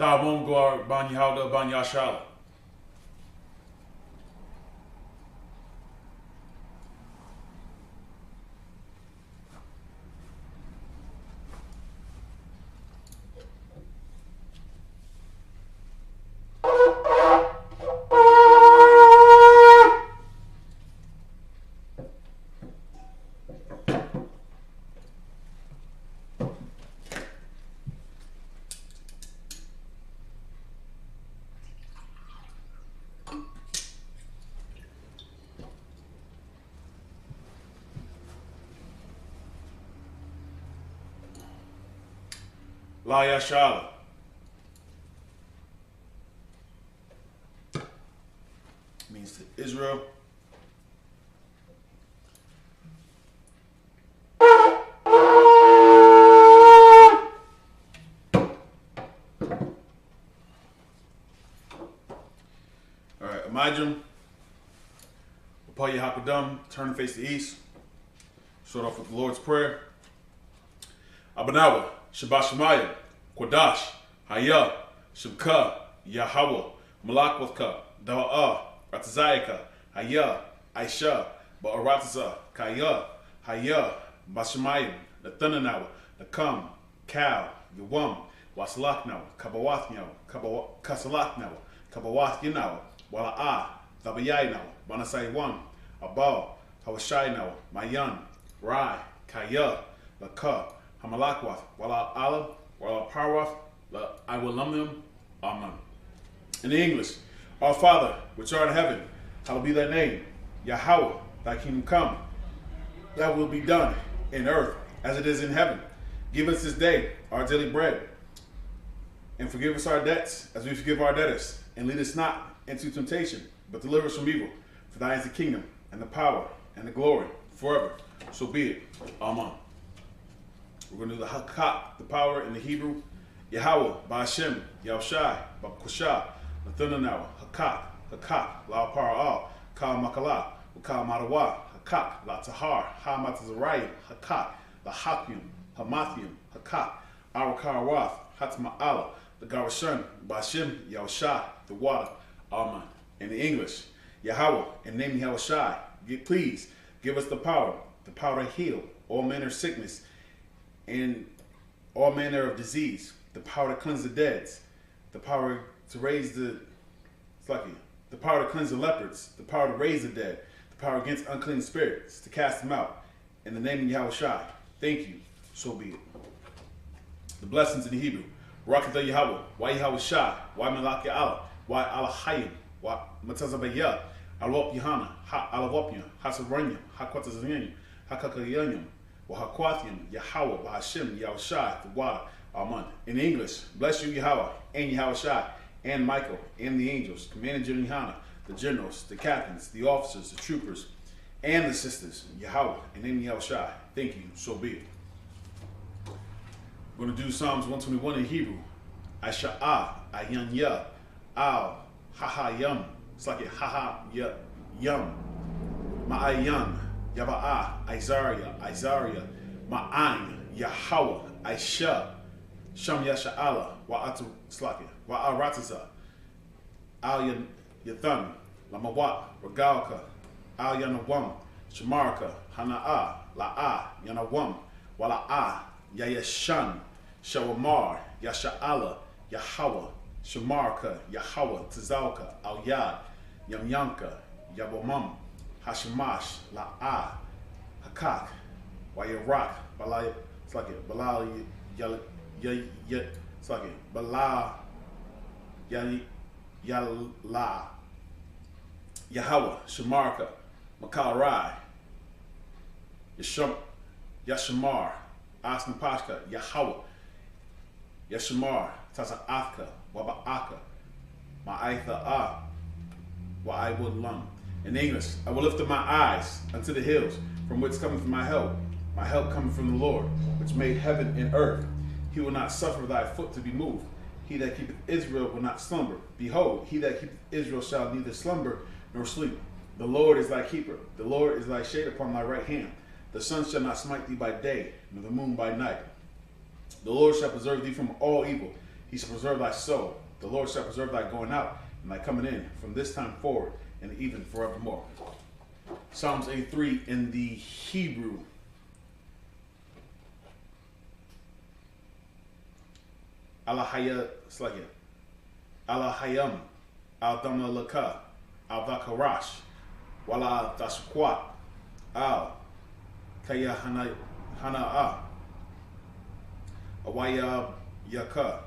Kawum Gwar Banyahauda Banyashala. La Yashala. Means to Israel. Alright, Amijam. Upaya Hakadam. Turn and face the east. Start off with the Lord's Prayer. Abanawa. Shabbat Shemayim, Kodash, Haya, Shabka, Yahweh, Malakwaka, Da'ah, Ratazayaka, Haya, Aisha, Ba'arataza, Kaya, Haya, Bashemayim, Nathananawa, Nakam, Kal, Yawam, Wasalaknawa, Kabawathnawa, Kasalaknawa, Kabawathinawa, Wala'ah, Thabayaynawa, Banasaiwan, Abal, Hawashaynawa, Mayan, Rai, Kaya, Laka, Hamalakwath, Wala Allah, Wala Parwath, La Iwalamim, Amen. In the English, Our Father, which art in heaven, hallowed be thy name. Yahweh, thy kingdom come. Thy will be done in earth as it is in heaven. Give us this day our daily bread. And forgive us our debts as we forgive our debtors. And lead us not into temptation, but deliver us from evil. For thine is the kingdom, and the power, and the glory, forever. So be it. Amen. We're going to do the Hakak, the power in the Hebrew. Yahweh, Ba'ashem, Yahushai, Ba'kusha, Nathananawa, Hakak, Hakak, La Para'al, Kal Makala, Kal Madawa, Hakak, La Tahar, Ha Matazarayim, Hakak, La Hakyum, Hamathium, Hakak, Arakarawath, Hatma'ala, the Garashan, Ba'ashem, Yahushai, the water. Amen. In the English, Yahweh, in the name of Yahushai, please give us the power to heal all manner of sickness and all manner of disease, the power to cleanse the dead, the power to raise the power to cleanse the leopards, the power to raise the dead, the power against unclean spirits, to cast them out. In the name of Yahushai, thank you, so be it. The blessings in the Hebrew. Barakatah Yahweh, why Yahushai, why Malak Allah, why Allah Hayim, why Matazabaya, Alwap Yahana, Ha Alawapya, Hasaranyam, Hakwatazanyam, Hakakayanyam, Wahakwathium, Yahweh, Bahashim, Yahushai, the water. Amen. In English, bless you, Yahweh, and Yahushai, and Michael, and the angels, Commander General Hana, the generals, the captains, the officers, the troopers, and the sisters, Yahweh, and in Yahushai. Thank you, so be it. We're going to do Psalms 121 in Hebrew. Aisha'ah, Ayan Ya, Al, Haha Yum. It's like a Haha Yum. Ma'ayan. Yaba'ah, Isaiah, Ma'ain, Yahweh, Aisha, Sham Yasha'ala, Wa'arataza, Al Yathan, Lamawat, Regalka, Al Yanawam, Shamarka, Hana'ah, La'ah, Yanawam, Wala'ah, Yayashan, Shawamar, Yasha'ala, Yahweh, Shamarka, Yahweh, Tazalka, Al Yad, Yamyanka, Yabamam, Hashemash, La'ah, Hakak, Wayarak, Balai, it's like it, Balal, it's like it, Balal, Yala, Yahweh, Shemarka, Makarai, Yashamar, Asnapashka, Yahweh, Yashamar, Tasa'athka, Waba'aka, Ma'aitha'ah, Wa'aiwudlam. In English, I will lift up my eyes unto the hills, from which cometh my help. My help cometh from the Lord, which made heaven and earth. He will not suffer thy foot to be moved. He that keepeth Israel will not slumber. Behold, he that keepeth Israel shall neither slumber nor sleep. The Lord is thy keeper. The Lord is thy shade upon thy right hand. The sun shall not smite thee by day, nor the moon by night. The Lord shall preserve thee from all evil. He shall preserve thy soul. The Lord shall preserve thy going out and thy coming in from this time forward and even forevermore. Psalms 83 in the Hebrew. Alahaya Slagya. Alahayam. Al Dama Laka. Al Dakarash. Wala Dasquat. Al Kaya Hana'a. Awaya Yaka.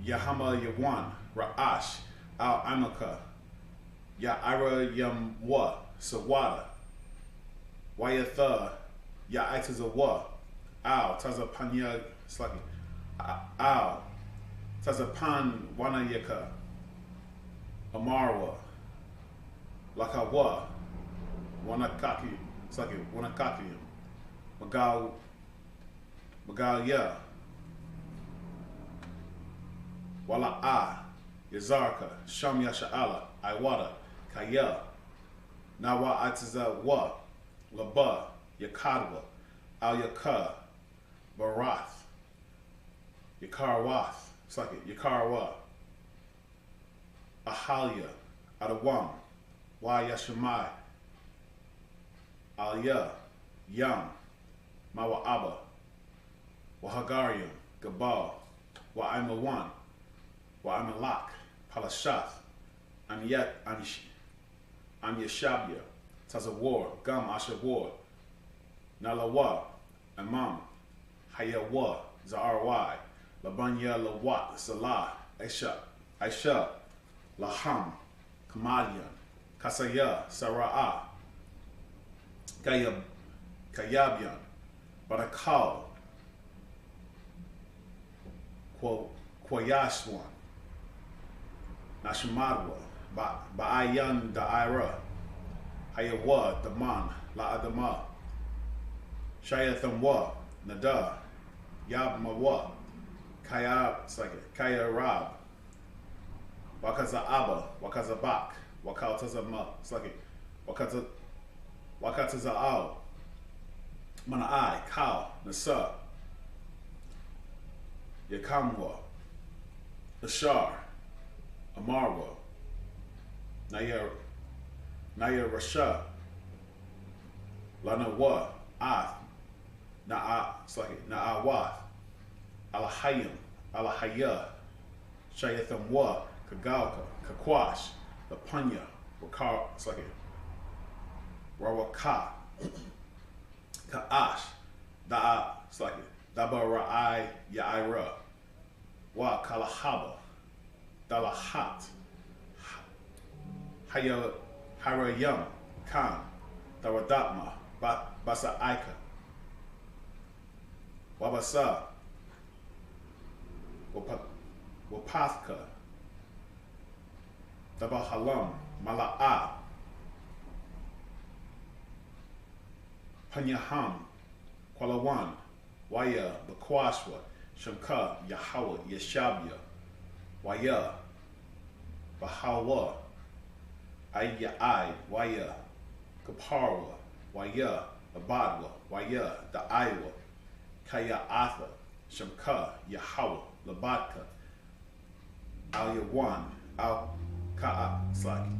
Yahama Yawan. Ra'ash. Al Amaka. Ya'ira Yamwa. Sawada. Wayatha. Ya'itazawa. Al Tazapanya Slaki. Al Tazapan Wanayaka. Amarwa. Lakawa. Wanakaki. Slaki. Wanakaki. Magal Wala'a, Yazarka, Sham Yasha'ala, Iwada, Kaya, Nawa Atiza Wa, Laba, Yakadwa, Al Yaka, Barath, Yakarwath, it's like it, Yakarwa, Ahalia, Adawam, Wa Yashamai, Alya, Yam, Mawa'aba, Wahagarium, Gabal, Wa'aimawan, Wa'amalak, Palashath, Amyashabya, Tazawar, Gam Ashawar, Nalawa, Amam, Hayawa, Za'arwai, Labanya Lawat, Salah, Aisha, Laham, Kamalian, Kasaya, Sara'a, Kayabyan, Barakal, Kwayashwan, Nashimadwa, Ba'ayan Da'ira, Hayawa, Daman, La'adama, Shayathamwa, Nada, Yabmawa, Kaya Rab, Wakaza'aba, Wakazabak, Wakatazama, Slaki, Wakataza'al, Mana'ai, Kal, Nasa, Yakamwa, Ashar, Amarwa, Naya Rasha, Lanawa, Ath, Na'awath, Alahayim, Alahaya, Shayathamwa, Kagalka, Kakwash, Lapanya, Wakar, it's like it, Rawaka, Ka'ash, Da'a, it's like it, Daba Ra'ai, Ya'ira, Wa Kalahaba, Dalahat, Harayam, Khan, Dawadatma, Basa Aika, Wabasa, Wapathka, Dabahalam, Mala'a, Panyaham, Kwalawan, Waya, Bakwashwa, Shamka, Yahawa, Yeshabya, Waya, Bahawa, Ayya, Waya, Kaparwa, Waya, Abadwa, Waya, Da'aiwa, Kaya Atha, Shamka, Yahawa, Labatka, Al Yawan, Al Ka'a, Slaki,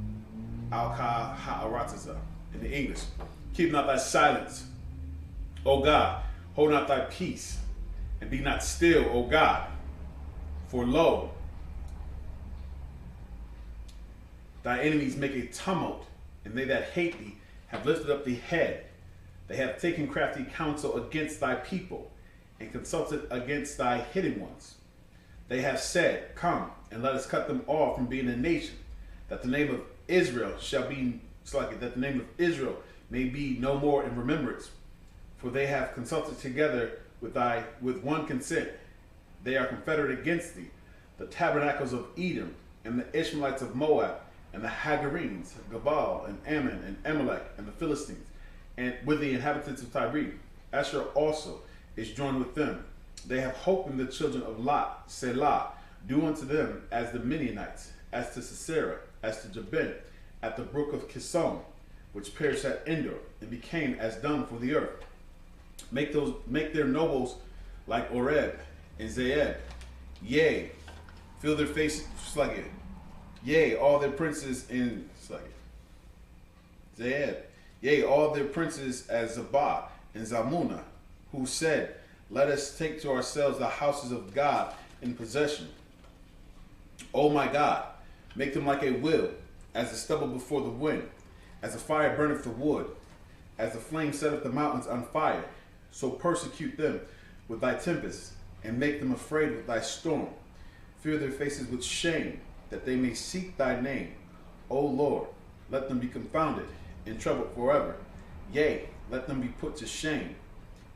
Al Ka Ha'arataza, in the English. Keep not thy silence, O God, hold not thy peace, and be not still, O God. For lo, thy enemies make a tumult, and they that hate thee have lifted up the head. They have taken crafty counsel against thy people, and consulted against thy hidden ones. They have said, come, and let us cut them off from being a nation, that the name of Israel shall be, that the name of Israel may be no more in remembrance. For they have consulted together with one consent. They are confederate against thee, the tabernacles of Edom, and the Ishmaelites of Moab, and the Hagarenes, Gabal, and Ammon, and Amalek, and the Philistines, and with the inhabitants of Tyre. Asher also is joined with them. They have hope in the children of Lot, Selah. Do unto them as the Midianites, as to Sisera, as to Jabin, at the brook of Kison, which perished at Endor, and became as dung for the earth. Make their nobles like Oreb and Zeeb, yea, fill their faces, slugget. Yea, all their princes in slugget. Zayed. Yea, all their princes as Zabah and Zalmunna, who said, let us take to ourselves the houses of God in possession. O my God, make them like a will, as the stubble before the wind, as the fire burneth the wood, as the flame setteth the mountains on fire. So persecute them with thy tempest, and make them afraid with thy storm. Fill their faces with shame, that they may seek thy name. O Lord, let them be confounded and troubled forever. Yea, let them be put to shame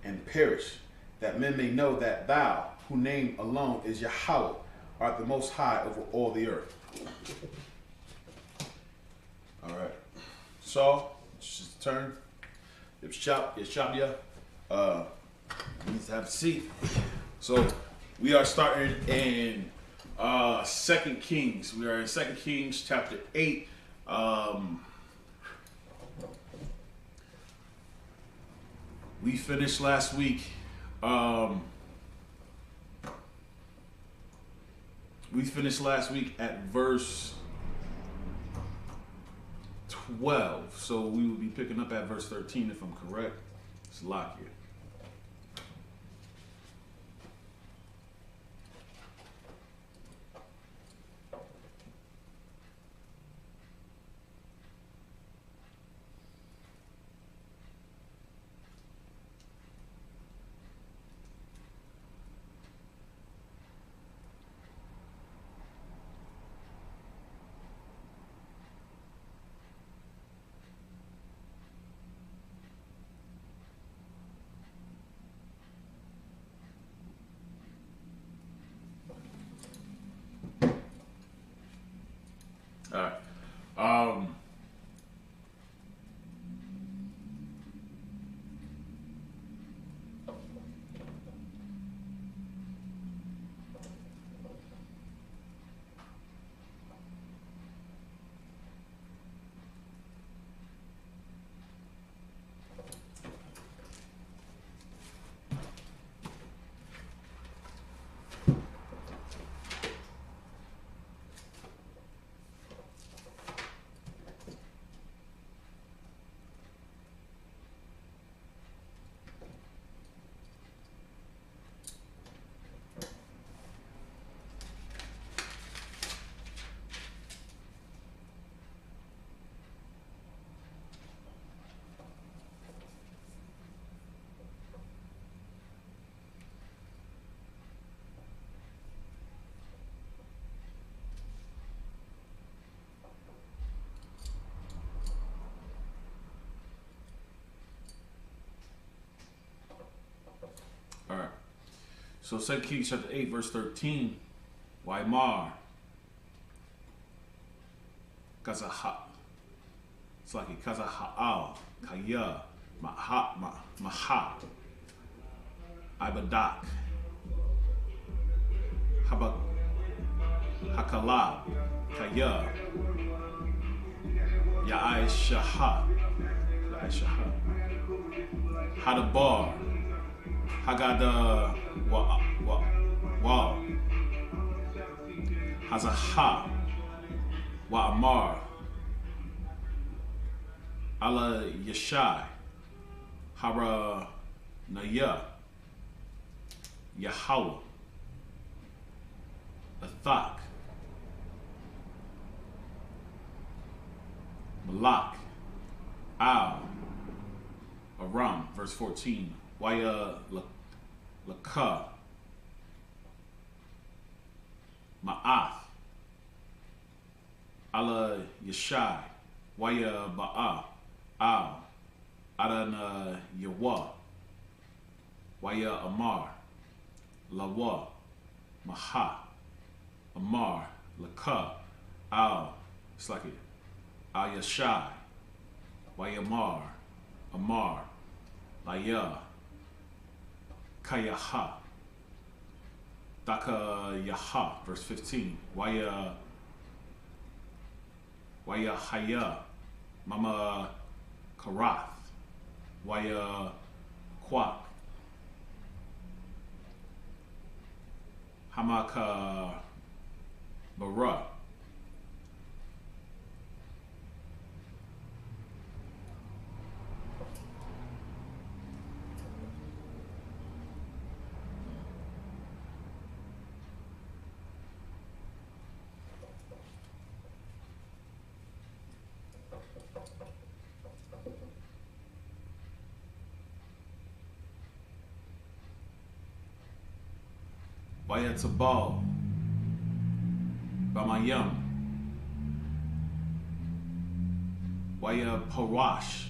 and perish, that men may know that thou, whose name alone is Yahweh, art the most high over all the earth. All right. Saul, it's his turn. Yeshabia needs to have a seat. So we are starting in 2 Kings. We are in 2 Kings chapter 8. We finished last week. We finished last week at verse 12. So we will be picking up at verse 13 if I'm correct. It's locked here. All right. All right. So 2 Kings chapter 8, verse 13. Waimar. Kazaha. It's like a Kazaha'al. Kaya. Maha. Ibadak. Habak. Hakala. Kaya. Ya'aishaha. Ya'aishaha. Hadabar. Hagada wa Hazaha wa Amar Ala Yashai Hara Naya Yahweh Athak Malak Al Aram, verse 14. Waya Laka Ma'ath Ala Yashai Waya Ba'a Al Adana Yawa Waya Amar Lawa Maha Amar Laka Al, it's like it, Al Yashai Wayamar Amar Laya Kayaha Daka Yaha, verse 15. Waya Haya Mama Karath Waya Kwak Hamaka Bara. Waya Tabal. Bamayam. Waya Parash.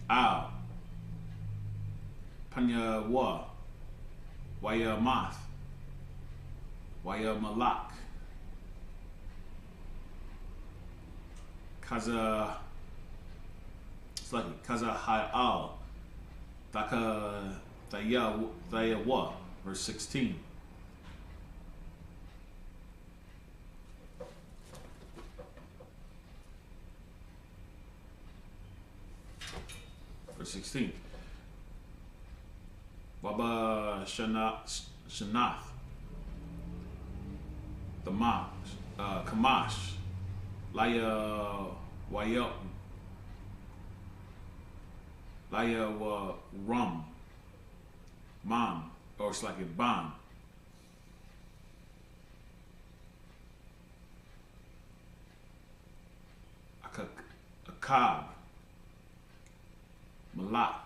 Al. Panya Wa. Waya Math. Waya Malak. Kaza. Sluggy. Kaza Hayal. Daka Thaya Wa. Verse 16. Verse 16. Waba Shanath. The Kamash. Laya Wayel. Laya Rum. Man. Or it's like a ban. Akab. Malak.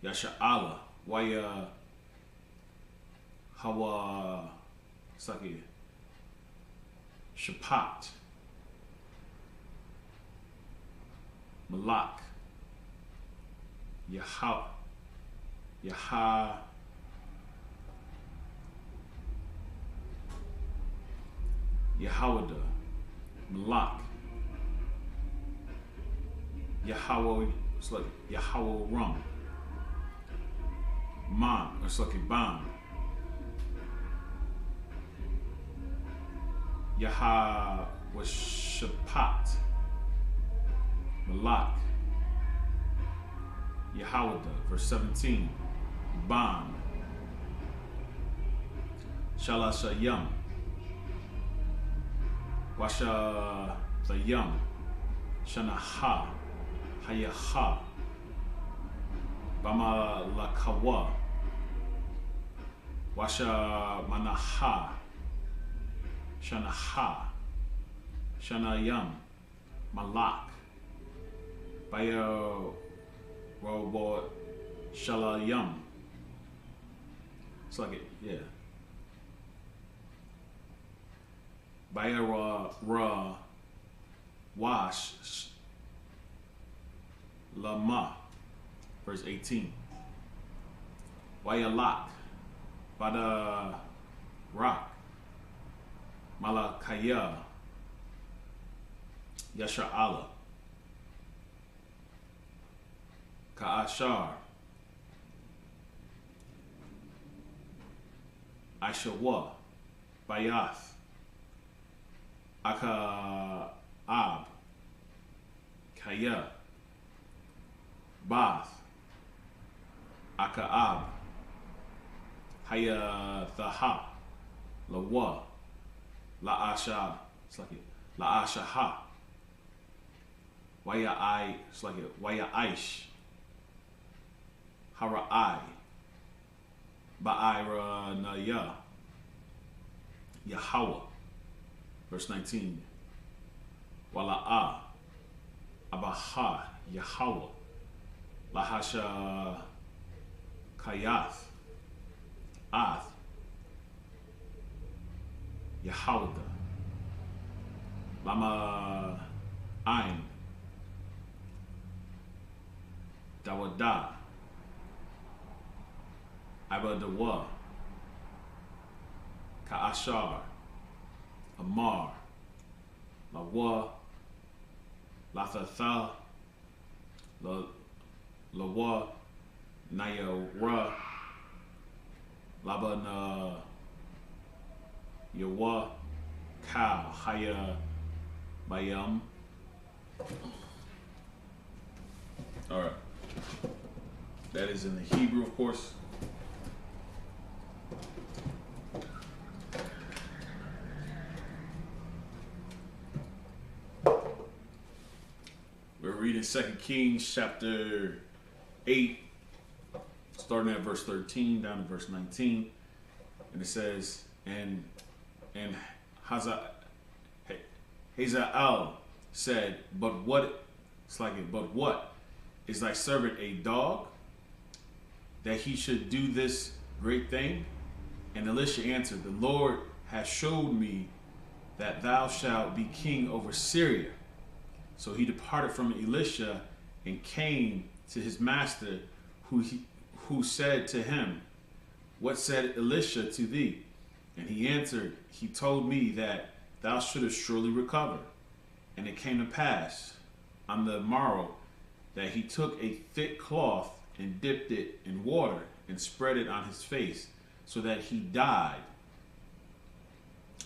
Yasha'ala. Waya Hawa Saki. Shapat. Malak. Yahawada. Malak. Yahweh, it's like Yahweh Rum. Man, it's like a ban. Yahweh Shapat. Malak. Yahawada, verse 17. Ban. Shalashayam. Washa Thayam. Shanaha. Hayaha. Bama Lakawa. Washa Manaha. Shanaha. Shanayam. Malak. Baya Robot Shalayam. It's like it, yeah. Baya Ra Wash Lama, verse 18. Wayalak, Bada Rock, Malakaya, Yasha'ala, Ka'ashar, Aishawa, Bayath, Aka'ab, Kaya, Bath, Aka'ab, Hayathaha, Lawa, La'asha, it's like it, La'ashaha, Waya'ai, it's like it, Waya'aish, Hara'ai, Ba'ira Naya, Yahweh, verse 19, Wala'a, Abaha, Yahweh, Lahasha Kayath, Ath, Yahawda, Lama Ain, Dawada, Abadawa, Ka'ashar, Amar, Lawa, Lathatha, Lawa, Nayara, Labana, Yawa, Ka, Haya, Bayam. All right. That is in the Hebrew, of course. We're reading 2 Kings chapter 8, starting at verse 13 down to verse 19. And it says, and Hazael said, but what is thy servant a dog, that he should do this great thing? And Elisha answered, the Lord hath showed me that thou shalt be king over Syria. So he departed from Elisha and came to his master, who said to him, what said Elisha to thee? And he answered, he told me that thou shouldest surely recover. And it came to pass on the morrow that he took a thick cloth and dipped it in water and spread it on his face, so that he died.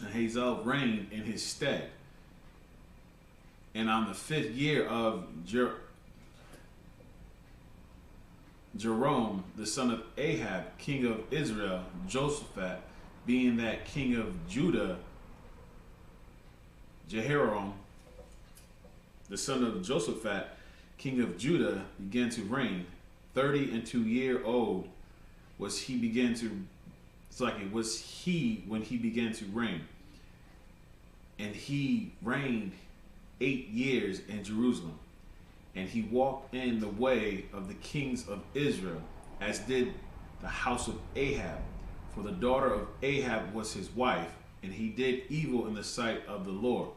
And Hazael reigned in his stead. And on the 5th year of Jerome, the son of Ahab, king of Israel, Jehoshaphat, being that king of Judah, Jehoram, the son of Jehoshaphat, king of Judah, began to reign. 32 years old was he when he began to reign. And he reigned 8 years in Jerusalem. And he walked in the way of the kings of Israel, as did the house of Ahab. For the daughter of Ahab was his wife, and he did evil in the sight of the Lord.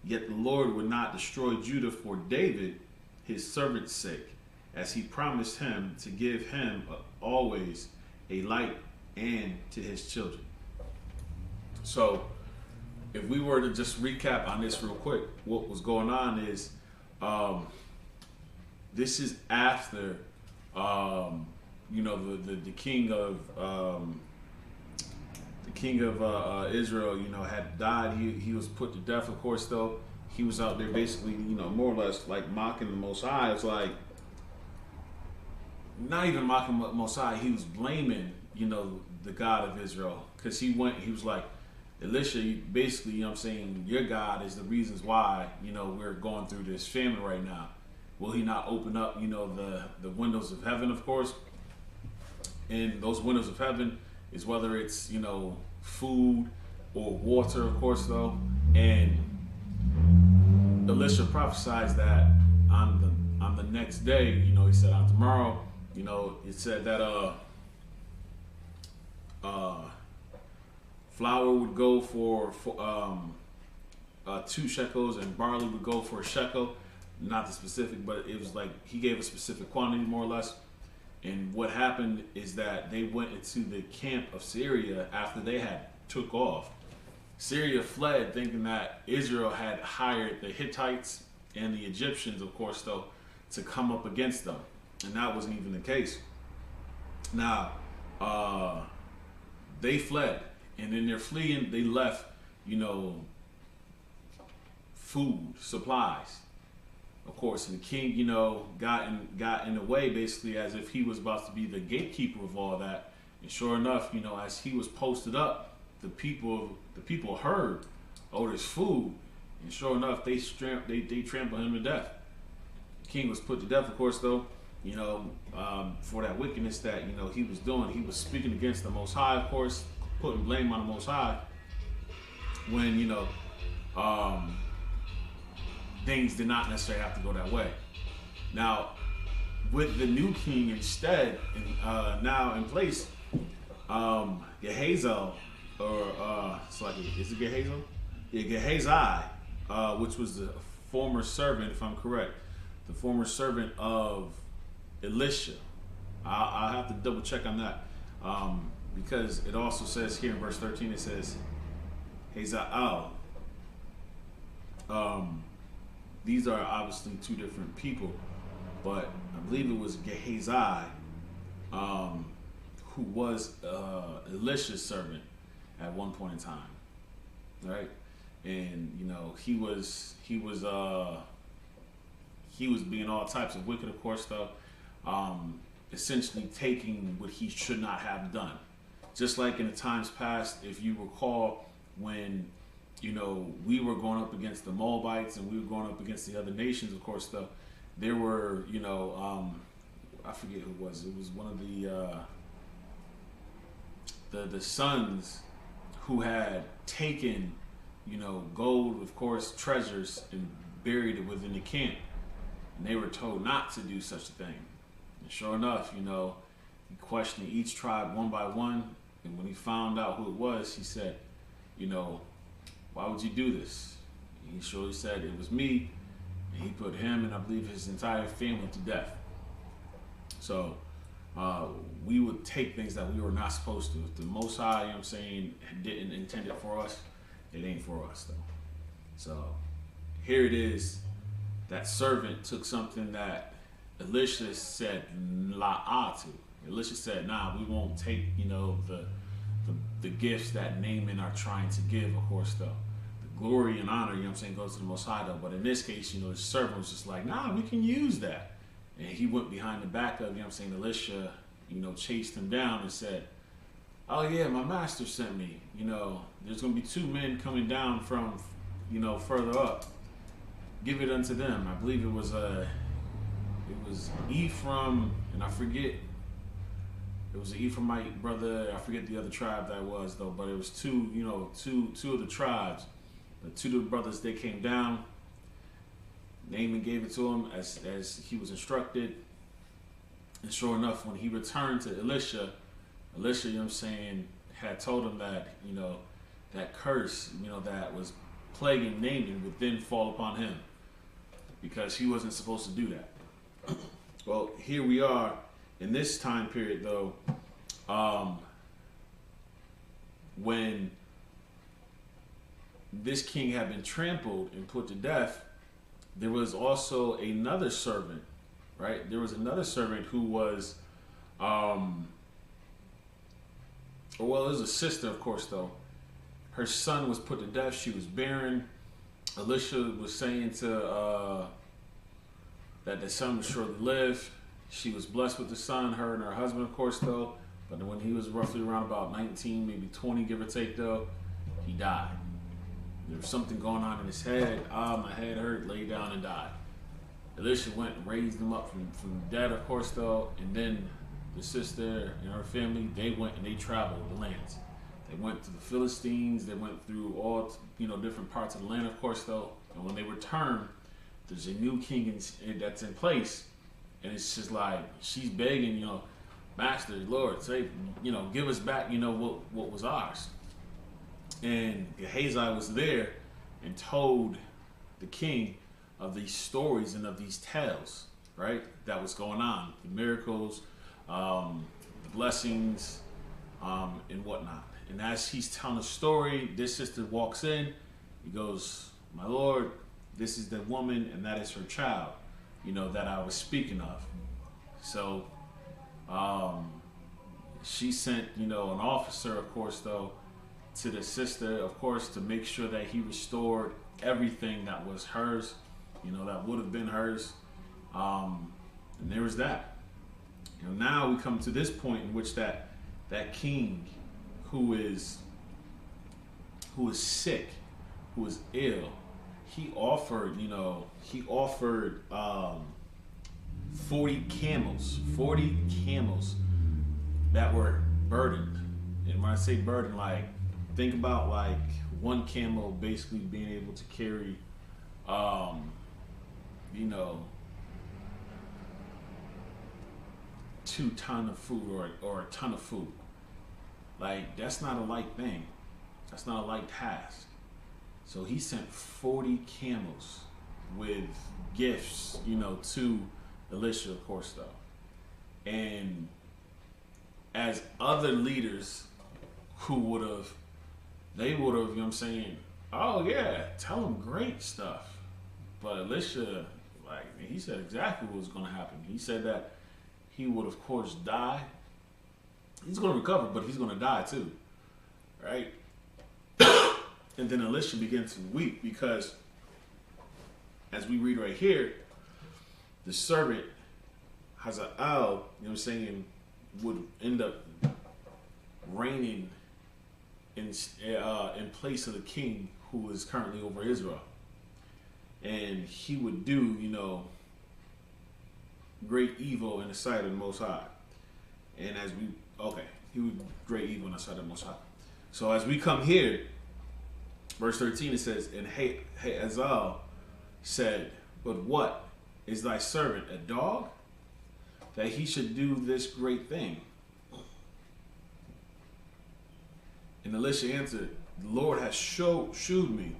Yet the Lord would not destroy Judah for David, his servant's sake, as he promised him to give him always a light and to his children. So, if we were to just recap on this real quick, what was going on is, this is after, the king of Israel, had died. He was put to death, of course. Though he was out there basically, more or less like mocking the Most High. It's like not even mocking the Most High. He was blaming, the God of Israel, because he was like, Elisha, basically, your God is the reasons why, we're going through this famine right now. Will he not open up, the windows of heaven, of course? And those windows of heaven is whether it's, food or water, of course, though. And Elisha prophesies that on the next day, he said on tomorrow, it said that flour would go for 2 shekels, and barley would go for a shekel. Not the specific, but it was like he gave a specific quantity, more or less. And what happened is that they went into the camp of Syria after they had took off. Syria fled, thinking that Israel had hired the Hittites and the Egyptians, of course, though, to come up against them. And that wasn't even the case. Now, they fled. And in their fleeing, they left, food, supplies. Of course, and the king, got in the way, basically, as if he was about to be the gatekeeper of all that. And sure enough, as he was posted up, the people heard, oh, there's food. And sure enough, they trampled him to death. The king was put to death, of course, though, for that wickedness that, he was doing. He was speaking against the Most High, of course, putting blame on the Most High when, things did not necessarily have to go that way. Now, with the new king instead, now in place, Gehazi, is it Gehazi? Yeah, Gehazi, which was the former servant, if I'm correct, the former servant of Elisha. I'll have to double check on that, because it also says here in verse 13, it says, Hazael. These are obviously 2 different people, but I believe it was Gehazi, who was Elisha's servant at one point in time, right? And he was being all types of wicked, of course, though, essentially taking what he should not have done. Just like in the times past, if you recall, when we were going up against the Moabites and we were going up against the other nations. Of course, there were, I forget who it was. It was one of the sons who had taken, gold, of course, treasures, and buried it within the camp. And they were told not to do such a thing. And sure enough, he questioned each tribe one by one. And when he found out who it was, he said, why would you do this? And he surely said, it was me. And he put him and I believe his entire family to death. So we would take things that we were not supposed to. If the Most High, didn't intend it for us, it ain't for us though. So here it is. That servant took something that Elisha said la'ah to. Elisha said, nah, we won't take, the gifts that Naaman are trying to give, of course, though. The glory and honor, goes to the Most High, though. But in this case, the servant was just like, nah, we can use that. And he went behind the back of, Elisha, chased him down and said, oh yeah, my master sent me. There's going to be 2 men coming down from, further up. Give it unto them. I believe it was Ephraim, and I forget. It was an Ephraimite brother. I forget the other tribe that was though, but it was two of the tribes. The 2 of the brothers, they came down. Naaman gave it to him as he was instructed. And sure enough, when he returned to Elisha, had told him that, that curse, that was plaguing Naaman would then fall upon him because he wasn't supposed to do that. Well, here we are in this time period, though, when this king had been trampled and put to death, there was also another servant, right? There was another servant who was, it was a sister, of course, though. Her son was put to death. She was barren. Elisha was saying that the son would surely live. She was blessed with the son, her and her husband, of course, though. But when he was roughly around about 19, maybe 20, give or take, though, he died. There was something going on in his head. My head hurt, laid down and died. Elisha went and raised him up from the dead, of course, though. And then the sister and her family, they went and they traveled the lands. They went to the Philistines. They went through all, different parts of the land, of course, though. And when they returned, there's a new king that's in place. And it's just like, she's begging, Master, Lord, say, give us back, what was ours. And Gehazi was there and told the king of these stories and of these tales, right, that was going on. The miracles, the blessings, and whatnot. And as he's telling the story, this sister walks in. He goes, my Lord, this is the woman and that is her child, that I was speaking of. So she sent, an officer, of course, though, to the sister, of course, to make sure that he restored everything that was hers, that would have been hers. And there was that. Now we come to this point in which that king who is sick, who is ill, he offered 40 camels that were burdened. And when I say burdened, like, think about like one camel basically being able to carry, 2 tons of food or a ton of food. Like, that's not a light thing. That's not a light task. So he sent 40 camels with gifts, to Elisha, of course, though. And as other leaders who would have, oh yeah, tell them great stuff. But Elisha, he said exactly what was going to happen. He said that he would, of course, die. He's going to recover, but he's going to die too, right? And then Elisha began to weep because, as we read right here, the servant Hazael, would end up reigning in place of the king who is currently over Israel. And he would do, great evil in the sight of the Most High. And he would do great evil in the sight of the Most High. So as we come here, verse 13, it says, and Hazael said, but what is thy servant, a dog, that he should do this great thing? And Elisha answered, the Lord has showed me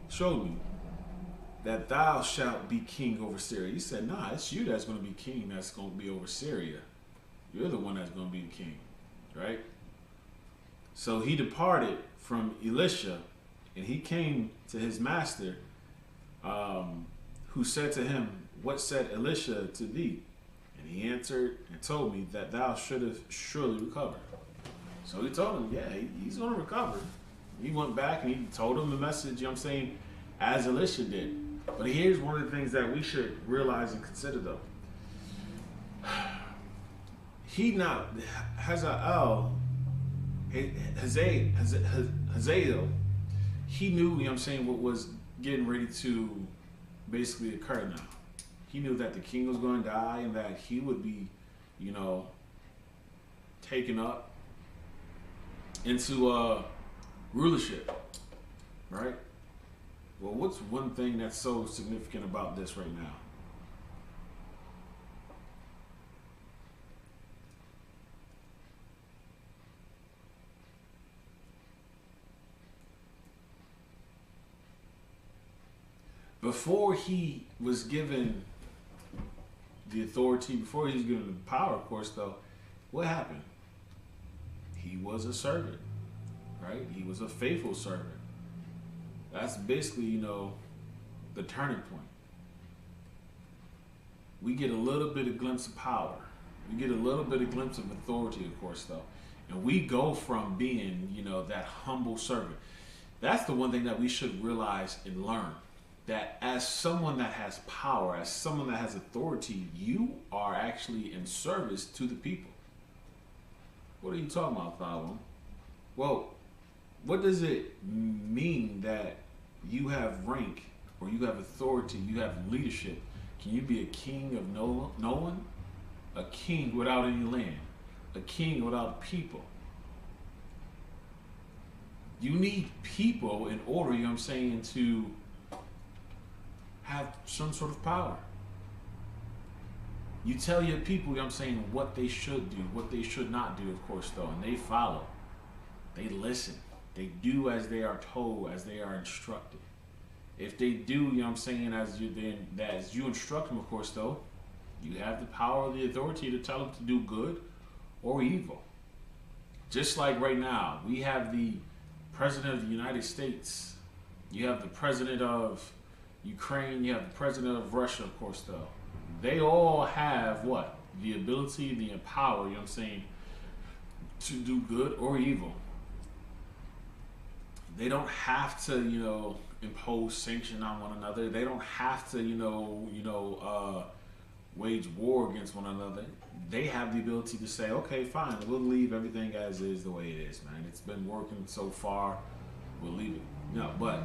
that thou shalt be king over Syria. He said, nah, it's you that's going to be king, that's going to be over Syria. You're the one that's going to be the king, right? So he departed from Elisha, and he came to his master, who said to him, what said Elisha to thee? And he answered and told me that thou shouldest surely recover. So he told him, yeah, he's going to recover. He went back and he told him the message, as Elisha did. But here's one of the things that we should realize and consider, though. Hazael, he knew, what was getting ready to basically occur now. He knew that the king was going to die and that he would be, taken up into rulership, right? Well, what's one thing that's so significant about this right now? Before he was given the authority, before he was given the power, of course, though, what happened? He was a servant, right? He was a faithful servant. That's basically, the turning point. We get a little bit of glimpse of power. We get a little bit of glimpse of authority, of course, though. And we go from being, that humble servant. That's the one thing that we should realize and learn. That as someone that has power, as someone that has authority, you are actually in service to the people. What are you talking about, Thalwin? Well, what does it mean that you have rank or you have authority, you have leadership? Can you be a king of no one? A king without any land? A king without people? You need people in order, to have some sort of power. You tell your people, what they should do, what they should not do, of course, though, and they follow. They listen. They do as they are told, as they are instructed. If they do, as you instruct them, of course, though, you have the power or the authority to tell them to do good or evil. Just like right now, we have the President of the United States. You have the President of Ukraine. You have the President of Russia, of course, though. They all have what? The ability, the power, to do good or evil. They don't have to, impose sanction on one another. They don't have to, wage war against one another. They have the ability to say, okay, fine, we'll leave everything as is the way it is, man. It's been working so far, we'll leave it. But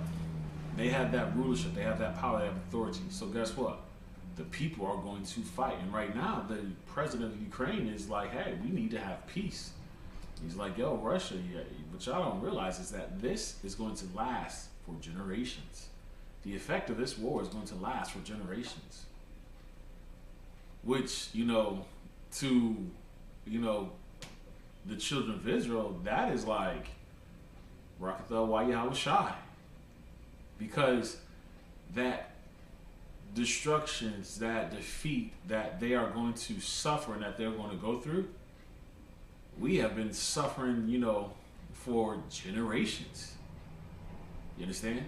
they have that rulership, they have that power, they have authority. So guess what? The people are going to fight. And right now, the president of Ukraine is like, hey, we need to have peace. He's like, yo, Russia, what y'all don't realize is that this is going to last for generations. The effect of this war is going to last for generations. Which, to, the children of Israel, that is like, Rakatha Wayahwa Shai. Because that destructions, that defeat that they are going to suffer and that they're going to go through, we have been suffering, for generations. You understand?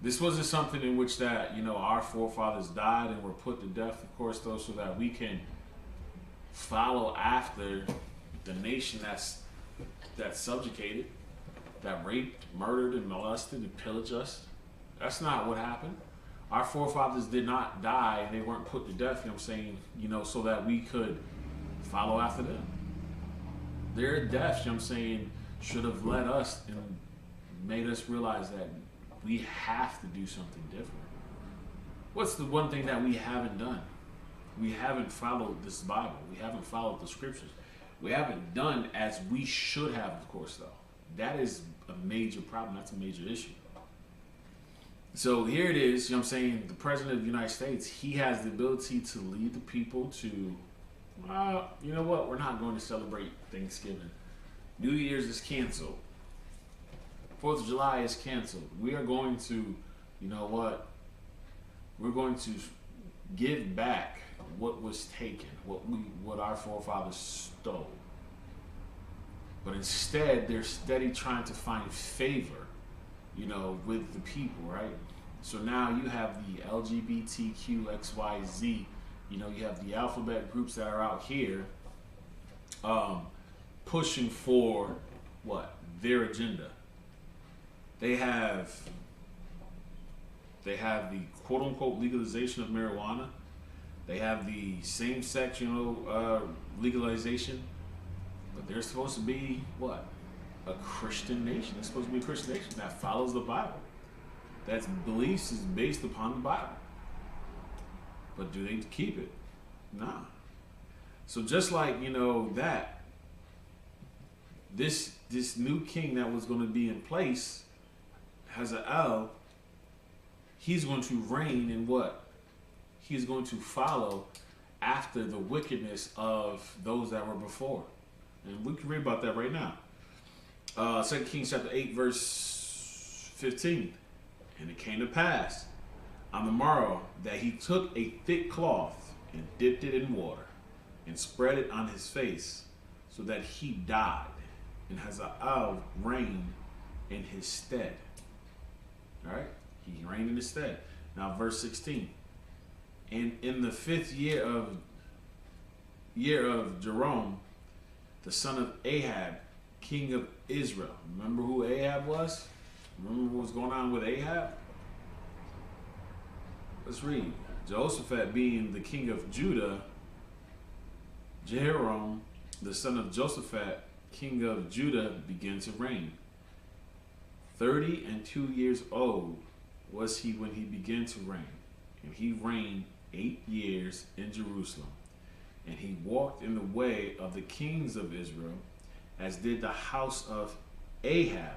This wasn't something in which that, our forefathers died and were put to death, of course, though, so that we can follow after the nation that's subjugated, that raped, murdered, and molested and pillaged us. That's not what happened. Our forefathers did not die and they weren't put to death, so that we could follow after them. Their deaths, should have led us and made us realize that we have to do something different. What's the one thing that we haven't done? We haven't followed this Bible. We haven't followed the scriptures. We haven't done as we should have, of course, though. That is a major problem. That's a major issue. So here it is, you know what I'm saying? The President of the United States, he has the ability to lead the people to, you know what? We're not going to celebrate Thanksgiving. New Year's is canceled. 4th of July is canceled. We are going to, you know what? We're going to give back what was taken, what our forefathers stole. But instead, they're steady trying to find favor, you know, with the people, right? So now you have the LGBTQXYZ, you know, you have the alphabet groups that are out here pushing for what? Their agenda. They have the quote unquote legalization of marijuana. They have the same-sex, you know, legalization. But they're supposed to be what? A Christian nation. They're supposed to be a Christian nation that follows the Bible. That's beliefs is based upon the Bible. But do they keep it? Nah. So just like, you know, that this new king that was going to be in place has a L. He's going to reign in what? He's going to follow after the wickedness of those that were before. And we can read about that right now. 2 Kings chapter 8, verse 15. And it came to pass on the morrow that he took a thick cloth and dipped it in water and spread it on his face so that he died. And Hazael reigned in his stead. All right? He reigned in his stead. Now, verse 16. And in the 5th year of Jerome, the son of Ahab, king of Israel. Remember who Ahab was? Remember what was going on with Ahab? Let's read. Jehoshaphat being the king of Judah, Jehoram, the son of Joshaphat, king of Judah, began to reign. 32 years old was he when he began to reign, and he reigned 8 years in Jerusalem. And he walked in the way of the kings of Israel, as did the house of Ahab.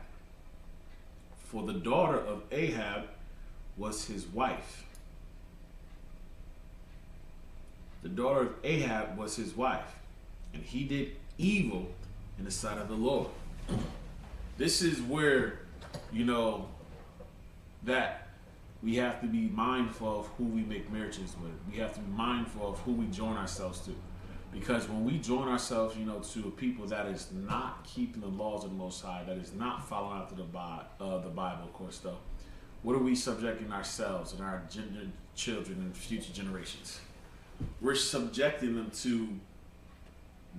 For the daughter of Ahab was his wife. The daughter of Ahab was his wife, and he did evil in the sight of the Lord. This is where, you know, that we have to be mindful of who we make marriages with. We have to be mindful of who we join ourselves to. Because when we join ourselves, you know, to a people that is not keeping the laws of the Most High, that is not following after the Bible, of course, though, what are we subjecting ourselves and our children and future generations? We're subjecting them to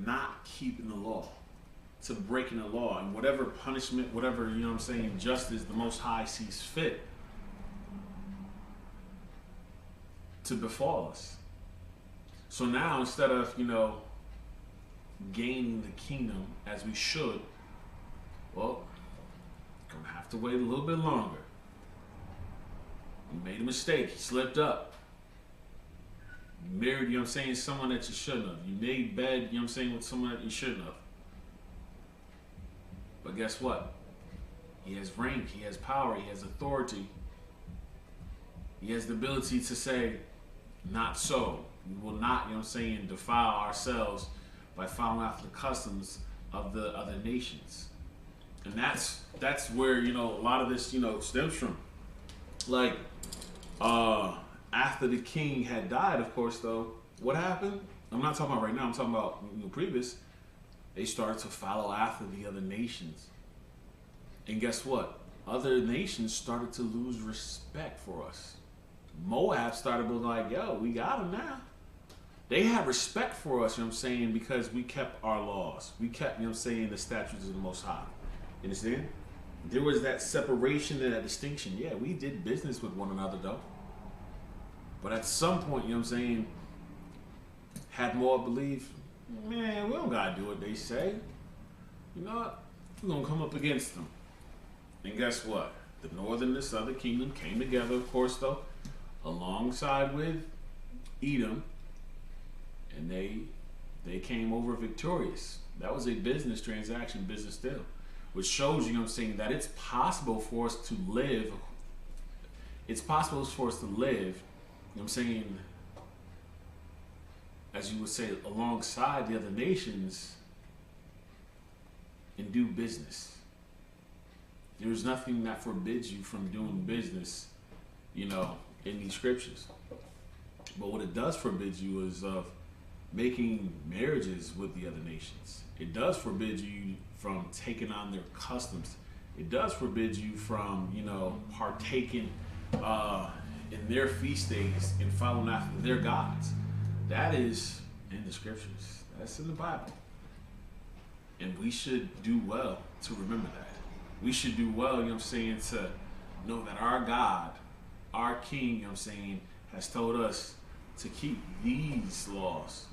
not keeping the law, to breaking the law, and whatever punishment, whatever, you know what I'm saying, justice the Most High sees fit to befall us. So now, instead of, you know, gaining the kingdom as we should, well, gonna have to wait a little bit longer. You made a mistake, you slipped up. You married, you know what I'm saying, someone that you shouldn't have. You made bed, you know what I'm saying, with someone that you shouldn't have. But guess what? He has rank, he has power, he has authority. He has the ability to say, not so. We will not, you know what I'm saying, defile ourselves by following after the customs of the other nations. And that's where, you know, a lot of this, you know, stems from. Like, after the king had died, of course, though, what happened? I'm not talking about right now, I'm talking about, you know, previous. They started to follow after the other nations. And guess what? Other nations started to lose respect for us. Moab started being like, yo, we got them now. They had respect for us, you know what I'm saying, because we kept our laws. We kept, you know what I'm saying, the statutes of the Most High. You understand? There was that separation and that distinction. Yeah, we did business with one another, though. But at some point, you know what I'm saying, had more belief, man, we don't got to do what they say. You know what? We're going to come up against them. And guess what? the northern and the southern kingdom came together, of course, though, alongside with Edom, and they came over victorious. That was a business transaction, business deal, which shows you, know what I'm saying, that it's possible for us to live. It's possible for us to live, you know what I'm saying, as you would say, alongside the other nations and do business. There's nothing that forbids you from doing business, you know, in these scriptures. But what it does forbid you is of making marriages with the other nations. It does forbid you from taking on their customs. It does forbid you from, you know, partaking in their feast days and following after their gods. That is in the scriptures. That's in the Bible. And we should do well to remember that. We should do well, you know what I'm saying, to know that our God, our King, you know what I'm saying, has told us to keep these laws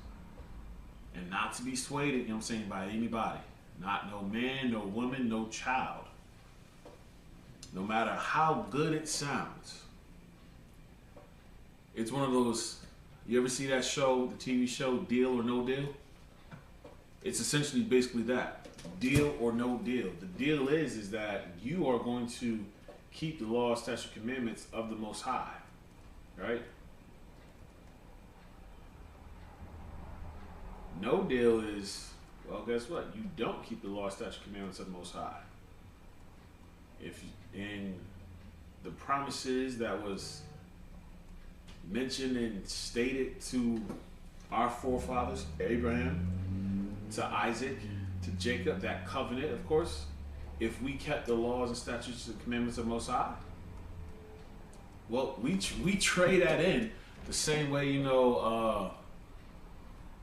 and not to be swayed, you know what I'm saying, by anybody. Not no man, no woman, no child. No matter how good it sounds. It's one of those, you ever see that show, the TV show, Deal or No Deal? It's essentially basically that. Deal or no deal. The deal is that you are going to keep the law, statutes, commandments of the Most High. Right? No deal is, well, guess what? You don't keep the law, statutes, commandments of the Most High. If in the promises that was mentioned and stated to our forefathers, Abraham, to Isaac, to Jacob, that covenant, of course, if we kept the laws and statutes and commandments of Most High, well, we trade that in the same way, you know,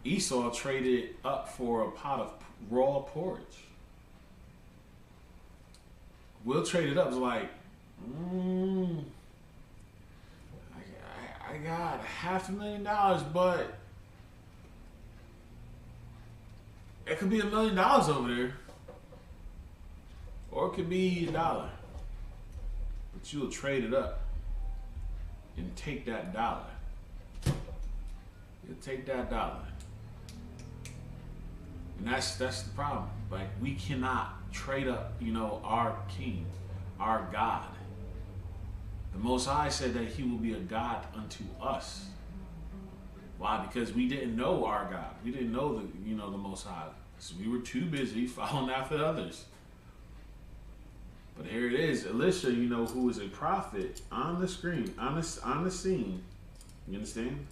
Esau traded up for a pot of raw porridge. We'll trade it up. It's like, I got $500,000, but it could be $1 million over there, or it could be $1. But you'll trade it up and take that dollar. You'll take that dollar, and that's the problem. Like, we cannot trade up, you know, our King, our God. The Most High said that He will be a God unto us. Why? Because we didn't know our God. We didn't know the Most High. So we were too busy following after others. But here it is, Elisha, you know, who is a prophet on the screen, on the scene. You understand?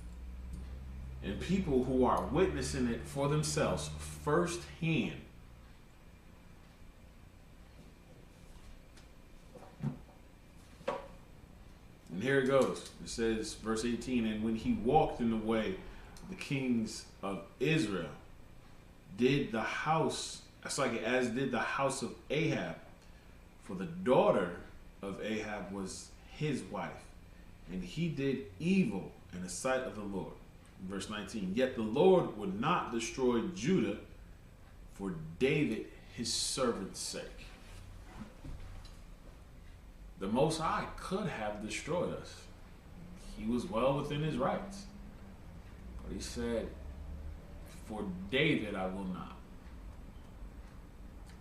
And people who are witnessing it for themselves firsthand. And here it goes. It says, verse 18, and when he walked in the way of the kings of Israel, did the house, as did the house of Ahab, for the daughter of Ahab was his wife, and he did evil in the sight of the Lord. Verse 19, yet the Lord would not destroy Judah for David his servant's sake. The Most High could have destroyed us. He was well within his rights. But he said, for David I will not.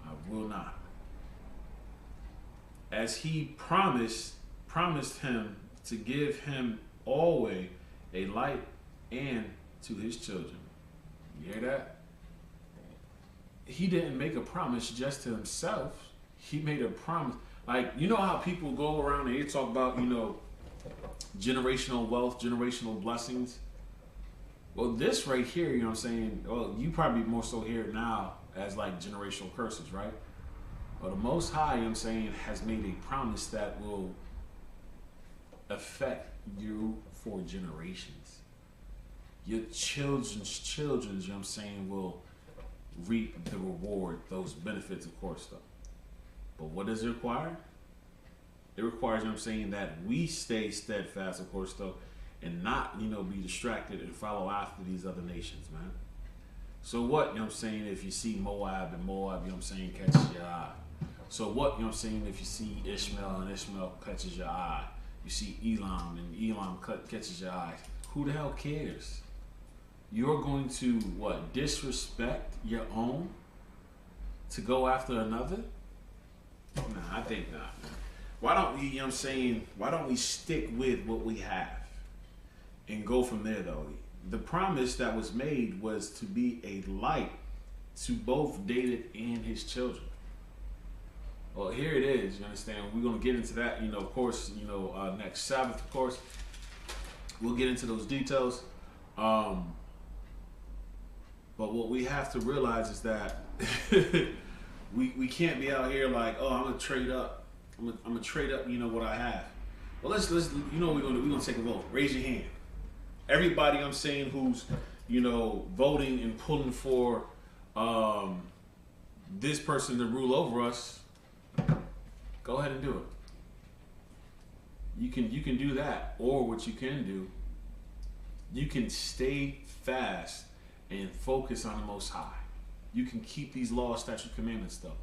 I will not. As he promised him to give him always a light and to his children. You hear that? He didn't make a promise just to himself. He made a promise. Like, you know how people go around and they talk about, you know, generational wealth, generational blessings? Well, this right here, you know what I'm saying? Well, you probably more so hear it now as like generational curses, right? Well, the Most High, you know what I'm saying, has made a promise that will affect you for generations. Your children's children, you know what I'm saying, will reap the reward, those benefits, of course, though. But what does it require? It requires, you know what I'm saying, that we stay steadfast, of course, though, and not, you know, be distracted and follow after these other nations, man. So what, you know what I'm saying, if you see Moab and Moab, you know what I'm saying, catches your eye. So what, you know what I'm saying, if you see Ishmael and Ishmael catches your eye, you see Elam and Elam catches your eye, who the hell cares? You're going to, what, disrespect your own to go after another? Nah, I think not. Why don't we, you know what I'm saying, why don't we stick with what we have and go from there, though? The promise that was made was to be a light to both David and his children. Well, here it is, you understand? We're going to get into that, you know, of course, you know, next Sabbath, of course. We'll get into those details. But what we have to realize is that we can't be out here like, oh, I'm gonna trade up. I'm gonna trade up, you know, what I have. Well, let's you know what we're gonna take a vote. Raise your hand. Everybody I'm saying who's, you know, voting and pulling for this person to rule over us, go ahead and do it. You can do that, or what you can do, you can stay fast and focus on the Most High. You can keep these laws, statutes, commandments, though.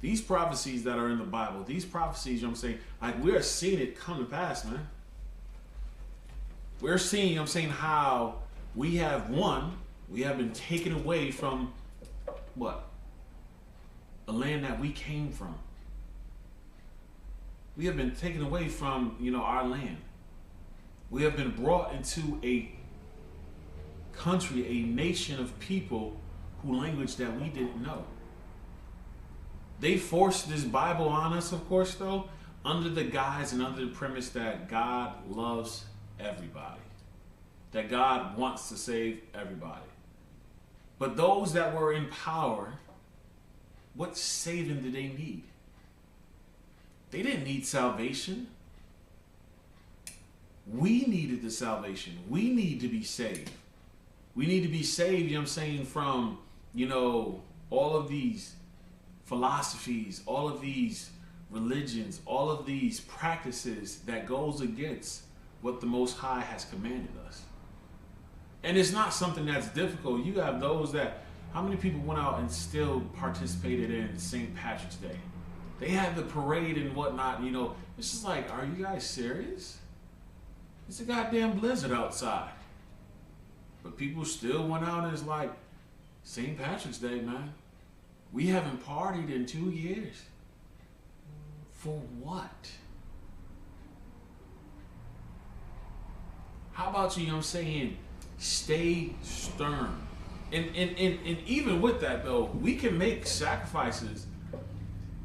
These prophecies that are in the Bible, these prophecies, you know what I'm saying, like we're seeing it come to pass, man. We're seeing, you know what I'm saying, how we have been taken away from what? A land that we came from. We have been taken away from, you know, our land. We have been brought into a country, a nation of people who language that we didn't know. They forced this Bible on us, of course, though, under the guise and under the premise that God loves everybody, that God wants to save everybody. But those that were in power, what saving did they need? They didn't need salvation. We needed the salvation. We need to be saved. We need to be saved, you know what I'm saying, from, you know, all of these philosophies, all of these religions, all of these practices that goes against what the Most High has commanded us. And it's not something that's difficult. You have those that, how many people went out and still participated in St. Patrick's Day? They had the parade and whatnot, you know. It's just like, are you guys serious? It's a goddamn blizzard outside. But people still went out and it's like, St. Patrick's Day, man. We haven't partied in 2 years. For what? How about you know what I'm saying, stay stern. And even with that, though, we can make sacrifices,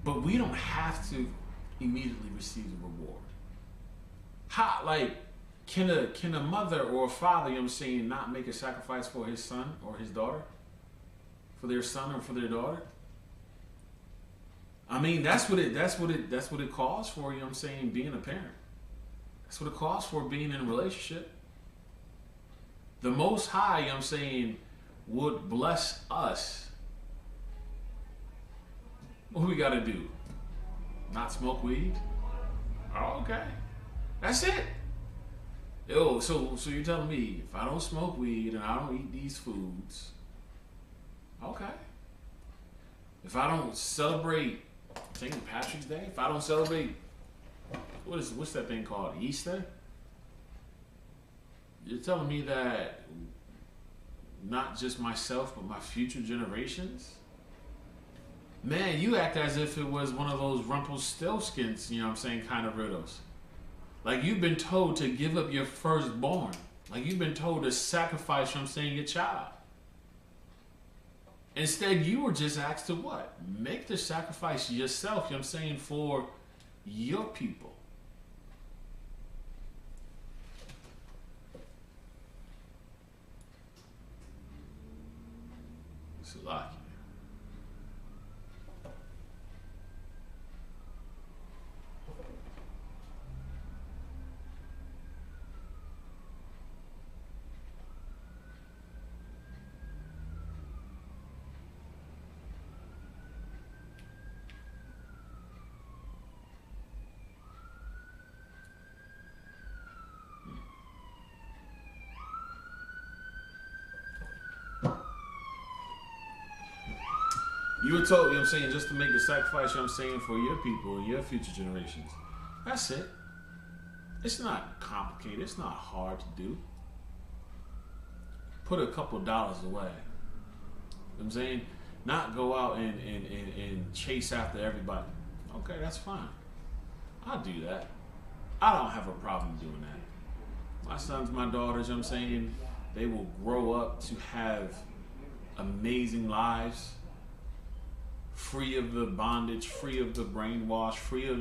but we don't have to immediately receive the reward. How, like, can a mother or a father, you know what I'm saying, not make a sacrifice for his son or his daughter? For their son or for their daughter? I mean, that's what it calls for, you know what I'm saying, being a parent. That's what it calls for, being in a relationship. The Most High, you know what I'm saying, would bless us. What we gotta do? Not smoke weed? Oh, okay. That's it. Yo, so you're telling me if I don't smoke weed and I don't eat these foods, okay. If I don't celebrate St. Patrick's Day, if I don't celebrate, what's that thing called, Easter? You're telling me that not just myself, but my future generations? Man, you act as if it was one of those Rumpelstiltskins, you know what I'm saying, kind of riddles. Like you've been told to give up your firstborn. Like you've been told to sacrifice, you know what I'm saying, your child. Instead, you were just asked to what? Make the sacrifice yourself, you know what I'm saying, for your people. Salaki. You were told, you know what I'm saying, just to make the sacrifice, you know what I'm saying, for your people and your future generations. That's it. It's not complicated. It's not hard to do. Put a couple dollars away. You know what I'm saying? Not go out and chase after everybody. Okay, that's fine. I'll do that. I don't have a problem doing that. My sons, my daughters, you know what I'm saying, they will grow up to have amazing lives, free of the bondage, free of the brainwash, free of,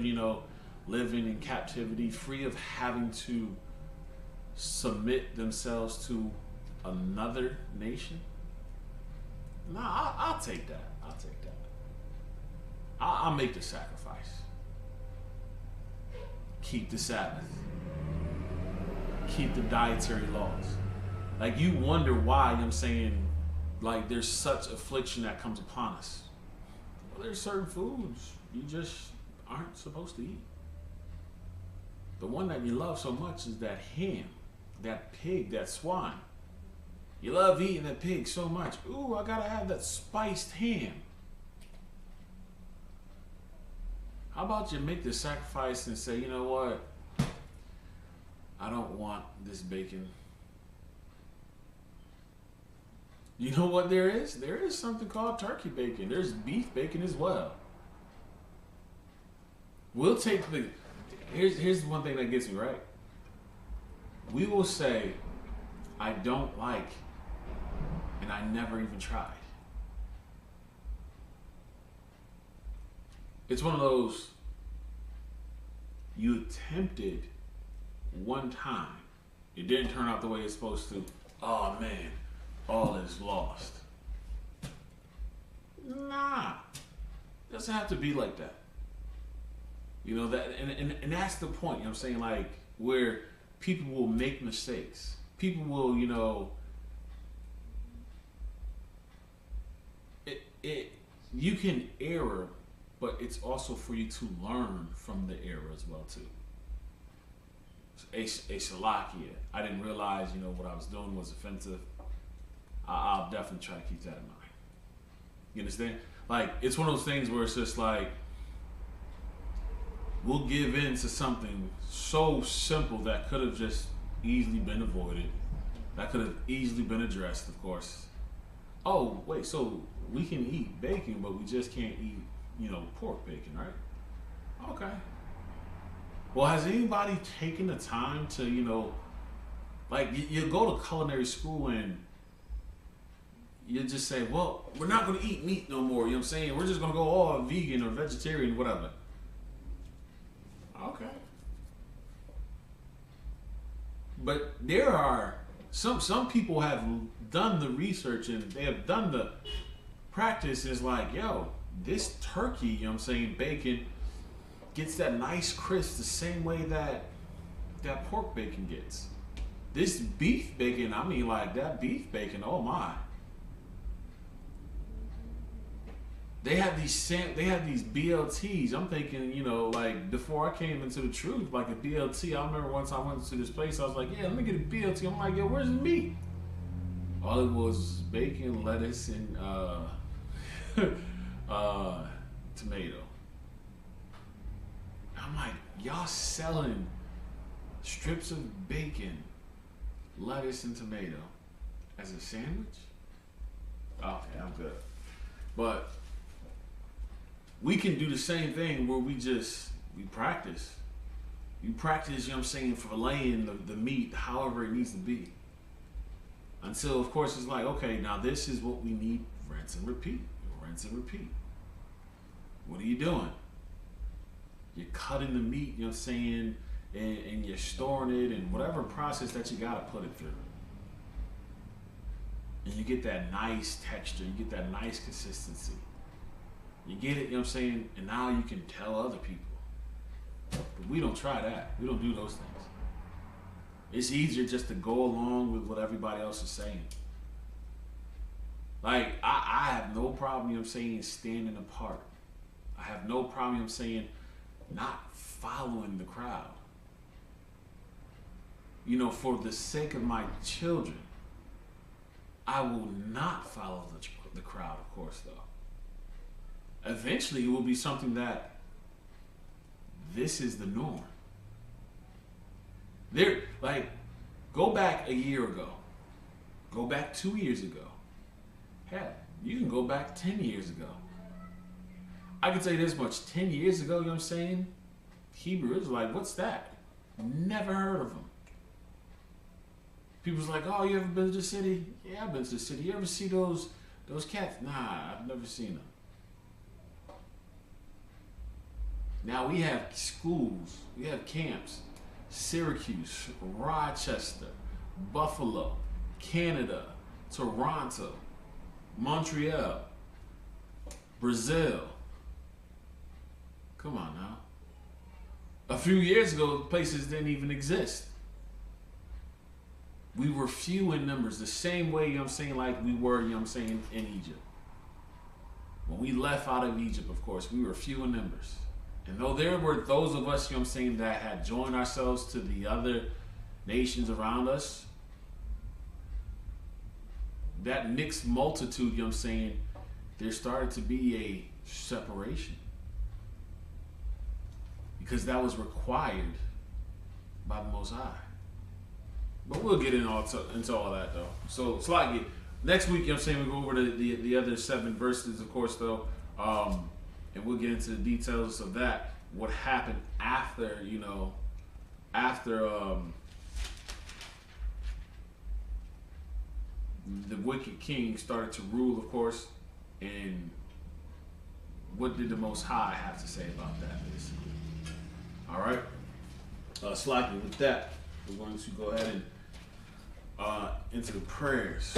living in captivity, free of having to submit themselves to another nation. Nah, I'll take that. I'll take that. I'll make the sacrifice. Keep the Sabbath. Keep the dietary laws. Like, you wonder why, you know what I'm saying, like, there's such affliction that comes upon us. Well, there's certain foods you just aren't supposed to eat. The one that you love so much is that ham, that pig, that swine. You love eating that pig so much. Ooh, I gotta have that spiced ham. How about you make the sacrifice and say, you know what? I don't want this bacon. You know what there is? There is something called turkey bacon. There's beef bacon as well. We'll take the... Here's one thing that gets me, right? We will say, I don't like, and I never even tried. It's one of those, you attempted one time, it didn't turn out the way it's supposed to. Oh man, all is lost. Nah, it doesn't have to be like that. You know, that, and that's the point, you know what I'm saying? Like, where people will make mistakes. People will, you can err, but it's also for you to learn from the error as well too. A shalakia. I didn't realize, what I was doing was offensive. I'll definitely try to keep that in mind. You understand? Like, it's one of those things where it's just like, we'll give in to something so simple that could have just easily been avoided. That could have easily been addressed, of course. Oh, wait, so we can eat bacon, but we just can't eat, pork bacon, right? Okay. Well, has anybody taken the time to, you go to culinary school and you just say, well, we're not going to eat meat no more, you know what I'm saying? We're just going to go all vegan or vegetarian, whatever. Okay. But there are some people have done the research and they have done the practice. Is like, yo, this turkey, you know what I'm saying, bacon gets that nice crisp the same way that pork bacon gets. This beef bacon, I mean, like, that beef bacon, oh my. They have these BLTs. I'm thinking, like, before I came into the truth, like a BLT. I remember once I went to this place, I was like, yeah, let me get a BLT. I'm like, yo, where's the meat? All it was bacon, lettuce, and tomato. I'm like, y'all selling strips of bacon, lettuce, and tomato as a sandwich? Okay, I'm good. But we can do the same thing where we practice. You practice, you know what I'm saying, filleting the meat however it needs to be. Until, of course, it's like, okay, now this is what we need. Rinse and repeat. Rinse and repeat. What are you doing? You're cutting the meat, you know what I'm saying, and you're storing it in whatever process that you got to put it through. And you get that nice texture. You get that nice consistency. You get it, you know what I'm saying? And now you can tell other people. But we don't try that. We don't do those things. It's easier just to go along with what everybody else is saying. Like, I have no problem, you know what I'm saying, standing apart. I have no problem, you know what I'm saying, not following the crowd. For the sake of my children, I will not follow the crowd, of course, though. eventually it will be something that this is the norm. There, like, go back a year ago, go back 2 years ago. Hell, you can go back 10 years ago. I can tell you this much: 10 years ago, you know what I'm saying? Hebrew is like, what's that? Never heard of them. People's like, oh, you ever been to the city? Yeah, I've been to the city. You ever see those cats? Nah, I've never seen them. Now we have schools, we have camps, Syracuse, Rochester, Buffalo, Canada, Toronto, Montreal, Brazil. Come on now. A few years ago, places didn't even exist. We were few in numbers, the same way, you know what I'm saying, like we were, you know what I'm saying, in Egypt. When we left out of Egypt, of course, we were few in numbers. And though there were those of us, you know what I'm saying, that had joined ourselves to the other nations around us, that mixed multitude, you know what I'm saying, there started to be a separation. Because that was required by the Most High. But we'll get into all that, though. So, it's like next week, you know what I'm saying, we'll go over the other 7 verses, of course, though. And we'll get into the details of that. What happened after, you know, the wicked king started to rule, of course, and what did the Most High have to say about that, basically. All right? Slightly with that, we're going to go ahead and into the prayers.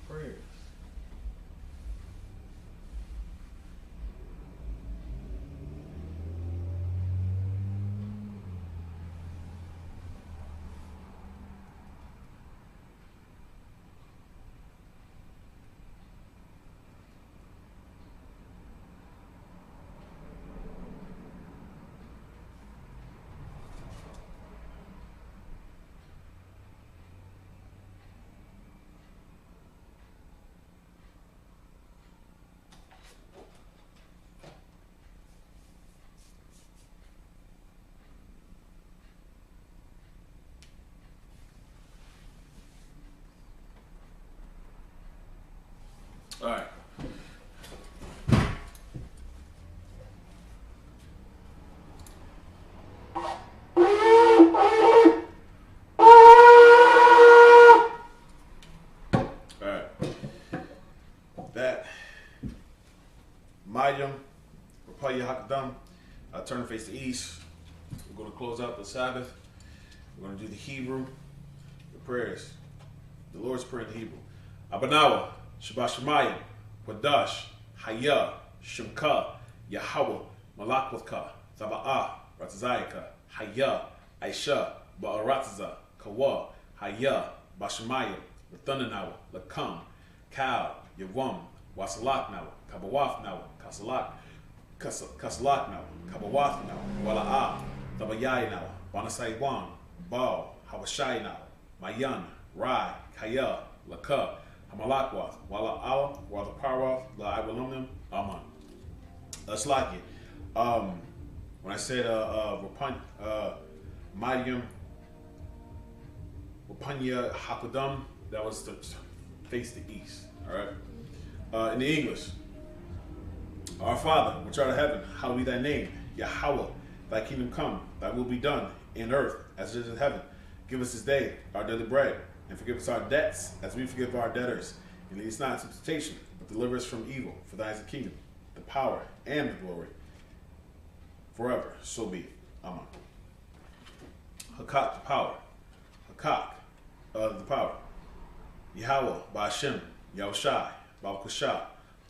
Prayers. All right. That Mayim, Rapaya Hakadam, turn and face the east. We're going to close out the Sabbath. We're going to do the Hebrew, the prayers, the Lord's Prayer in the Hebrew. Abanawa, Shabbat Shemayim, Wadash, Haya, Shemka, Yahweh, Malakwatha, Zaba'ah, Ratzayaka, Haya, Aisha, Ba'aratza, Kawa, Haya, Bashemayim, Rathunanawa, Lakam, Kal, Yavam, Wasalak now, Kabawaf now, Kasalak now, Kabawaf now, Wala'ah, Tabayai now, Banasaiwan, Baal, Hawashai now, Mayan, Rai, Kaya, Laka, Hamalakwath, Wala'ah, Walaparoth, La'awalunim, Aman. That's like it. When I said Mayim, Rapanya Hakudam, that was to face the east. All right. In the English, Our Father, which art in heaven, hallowed be thy name. Yahweh, thy kingdom come, thy will be done in earth as it is in heaven. Give us this day our daily bread, and forgive us our debts as we forgive our debtors. And lead us not into temptation, but deliver us from evil. For thine is the kingdom, the power, and the glory, forever. So be it. Amen. Hakak, the power. Hakak, the power. Yahweh, Ba'ashem, Yahushai, Ba'al-Kusha,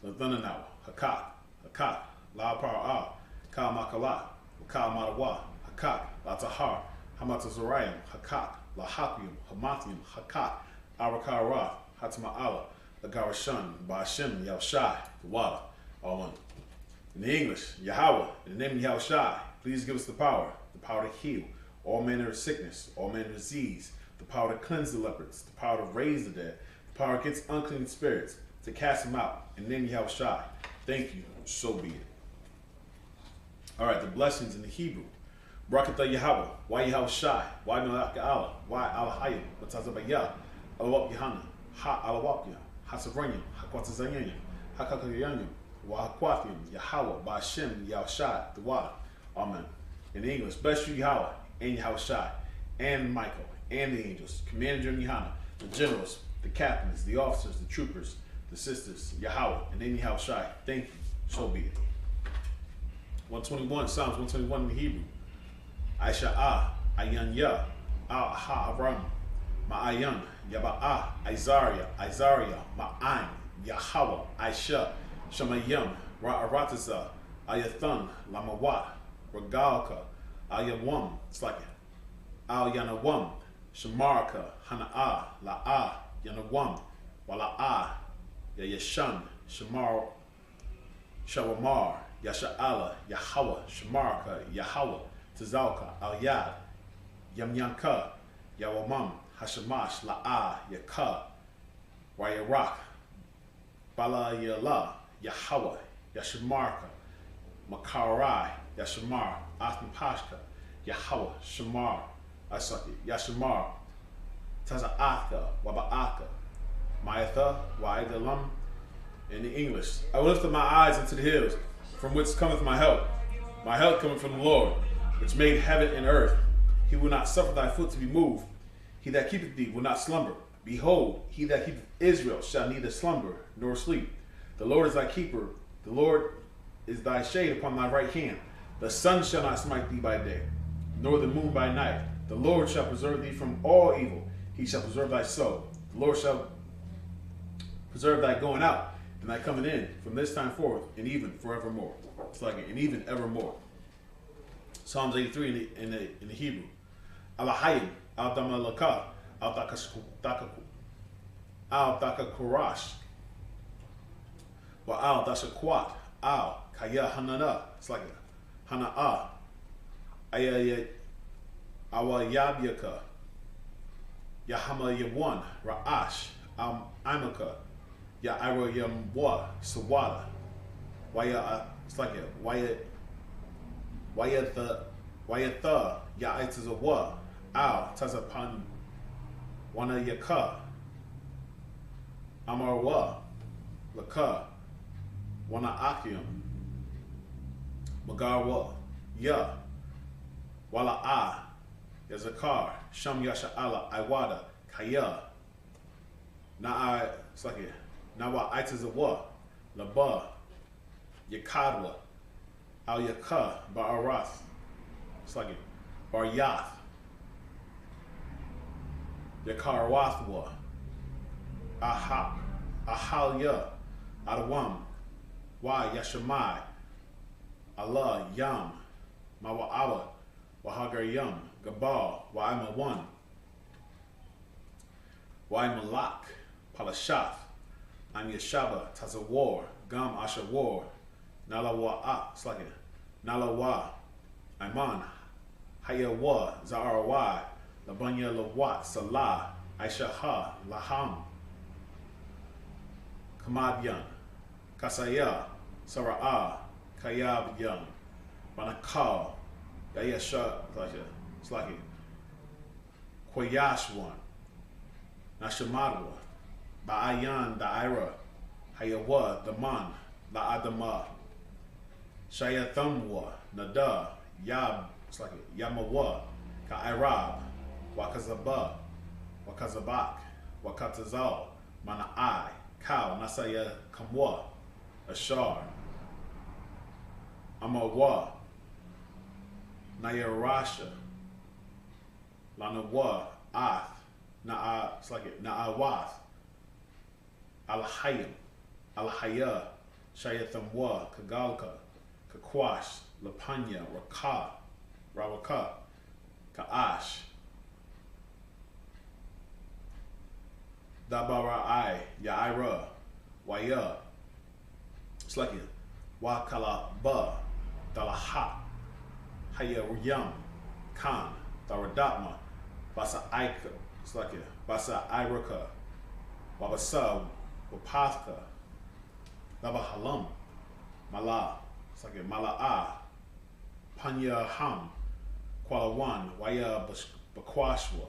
Lathananawa, Hakak, Hakak, La Para'ah, Kal Makalat, Kal Madawa, Hakak, La Tahar, Hamatazarayim, Hakak, La Hakim, Hamathium, Hakak, Arakara, Hatama'ala, La Garashan, Ba'ashem, Yahushai, the water, all one. In the English, Yahweh, in the name of Yahushai, please give us the power to heal all manner of sickness, all manner of disease, the power to cleanse the lepers, the power to raise the dead, the power against unclean spirits, to cast them out. And then Yahweh Shai. Thank you, so be it. All right, the blessings in the Hebrew. Barakatah Yahweh, why Yahweh Shai, why Melech Allah, why Allah Hayim, Batazabayah, Alawap Yahana, Ha Alawapya, Hasavranyam, Hakwatazanyam, Hakakayanyam, Wahakwathiam, Yahweh, Ba'ashem, Yahweh Shai, the water. Amen. In English, bless you Yahweh, and Yahweh Shai, and Michael, and the angels, Commander and Yahana, the generals, the captains, the officers, the troopers, the sisters, Yahweh, and then Yahweh Shai. Thank you, so be it. 121, Psalms 121 in the Hebrew. Aisha'ah, Ayan Ya, Ha Avram, Ma'ayan, Yaba'ah, Isaiah, Ma'ain, Yahweh, Aisha, Shemayim, Ra'arataza, Ayathan, Lamawat, Regalka, Ayawam, it's like it. Al Yanawam, Shamarka, Hana'ah, La'ah, Yanawam, Wala'ah, Yayashan, Shamar, Shawamar, Yasha'ala, Yahweh, Shamarka, Yahweh, Tazalka, Al Yad, Yamyanka, Yawamam, Hashamash, La'ah, Yaka, Wayarak, Bala Yala, Yahweh, Yashamarka, Makarai, Yashamar, Athnapashka, Yahweh, Shamar, Yashamar, Taza'aka, Waba'aka, Mayatha, Waidalam. In the English, I will lift up my eyes into the hills, from which cometh my help. My help cometh from the Lord, which made heaven and earth. He will not suffer thy foot to be moved. He that keepeth thee will not slumber. Behold, he that keepeth Israel shall neither slumber nor sleep. The Lord is thy keeper. The Lord is thy shade upon thy right hand. The sun shall not smite thee by day, nor the moon by night. The Lord shall preserve thee from all evil. He shall preserve thy soul. The Lord shall preserve thy going out and thy coming in from this time forth and even forevermore. It's like and even evermore. Psalms 83 in the Hebrew. Alahayim, al damalaka, al dakakurash, wa al dashakwat, al kaya hanana. It's like hanaa, ayayat, awayabyaka, yahama yawan, ra'ash, imaka. Ya ira yamwa sawada. Waya it's like it. Waya the ya itas a wa. Ow tazapan wana yaka. Amarwa laka wana akium. Magarwa ya wala yazakar sham yasha ala iwada kaya. Na it's like it. Nawa itas a wa, laba, yakadwa, al yaka, ba'arath, it's like it, bar yath, yakarwathwa, ahalya, adawam, wa yashamai, Allah yam, mawa'awa, wahagar yam, gabal, wa'ima one, wa'ima lak, palashath, I'm Yeshaba, Tazawar, Gam Ashawar, Nalawa, it's like it, Nalawa, Iman, Hayawa, Za'arawai, Labanya Lawat, Salah, Aishaha, Laham, Kamadyan, Kasaya, Sara'ah, Kayab Yan, Banakal, Yayasha, it's like it, Kwayashwan, Nashamadwa, Ba'ayan da'ira, Hayawa, Daman, La'adama, Shayathamwa, Nada, Yab, it's like it, Yamawa, Ka'irab, Wakazaba, Wakazabak, Wakatazal, Mana'ai, Kau, Nasaya Kamwa, Ashar, Amawa, Nayarasha, Lanawa, Ath, Na'a, it's like it, Na'awath, Alahayim, Alahaya, Shayathamwa, Kagalka, Kakwash, Lapanya, Raka, Rawaka, Ka'ash, Dabara'ai, Ya'ira, Waya, it's like it, Wakalaba, Dalaha, Hayariyam, Khan, Daradatma, Basa'aika, It's like it. Basa Iruka. Wabasa Wapathka. Labahalam. Mala. It's like it. Mala'a. Panya Ham. Kwalawan. Waya Bakwashwa.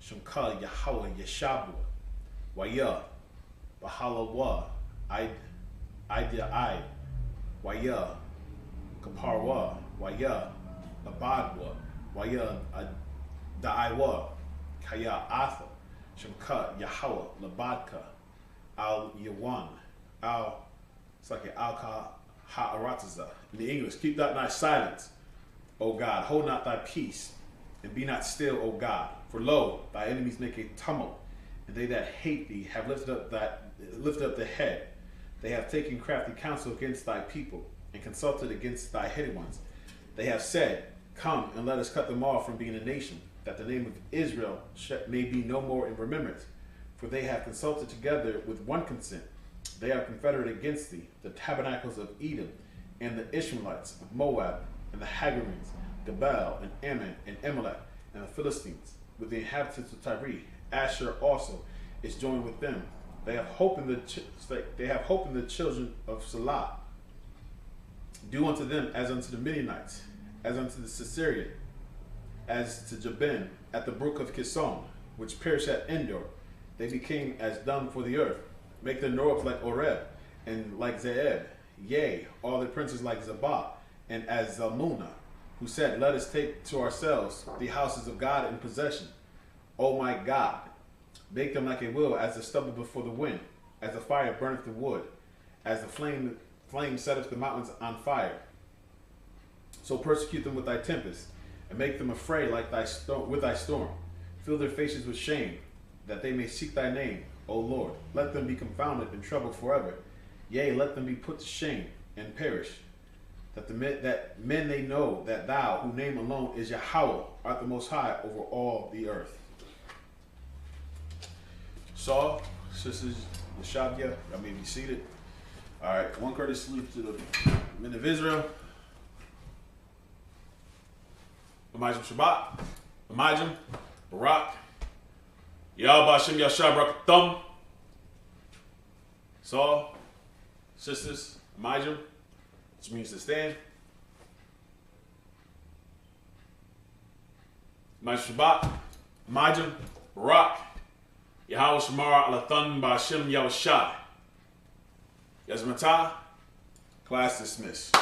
Shumka Yahweh Yeshabwa. Waya. Bahalawa. Idea I. Waya. Kaparwa. Waya. Abadwa. Waya. Daiwa. Kaya Atha. Shumka Yahweh Labadka. Al Yawan. Al. It's like an Al Ha'arataza. In the English, keep not thy silence, O God. Hold not thy peace, and be not still, O God. For lo, thy enemies make a tumult, and they that hate thee have lifted up the head. They have taken crafty counsel against thy people, and consulted against thy hidden ones. They have said, come and let us cut them off from being a nation, that the name of Israel may be no more in remembrance. For they have consulted together with one consent. They are confederate against thee, the tabernacles of Edom, and the Ishmaelites of Moab, and the Hagarims, Gebal, and Ammon, and Amalek, and the Philistines, with the inhabitants of Tyre. Asher also is joined with them. They have hope in the children of Salah. Do unto them as unto the Midianites, as unto the Sisera, as to Jabin at the brook of Kison, which perished at Endor. They became as dung for the earth. Make their North like Oreb, and like Zeeb. Yea, all the princes like Zabah, and as Zalmunna, who said, let us take to ourselves the houses of God in possession. O my God, make them like a will, as the stubble before the wind, as the fire burneth the wood, as the flame setteth the mountains on fire. So persecute them with thy tempest, and make them afraid like with thy storm. Fill their faces with shame, that they may seek thy name, O Lord. Let them be confounded and troubled forever. Yea, let them be put to shame and perish. That men may know that thou, whose name alone is Yahweh, art the most high over all the earth. Saul, sisters, Yeshabia, y'all may be seated. All right, one courteous salute to the men of Israel. Amajim Shabbat, Amajim, Barak, Yahweh Hashem Yashar Barakatum. Saul, sisters, Amajim, which means to stand. Amajim Shabbat, Amajim, Barak, Yahweh Shamar Alathan Ba'Hashem Yahushai. Yazmatah, class dismissed.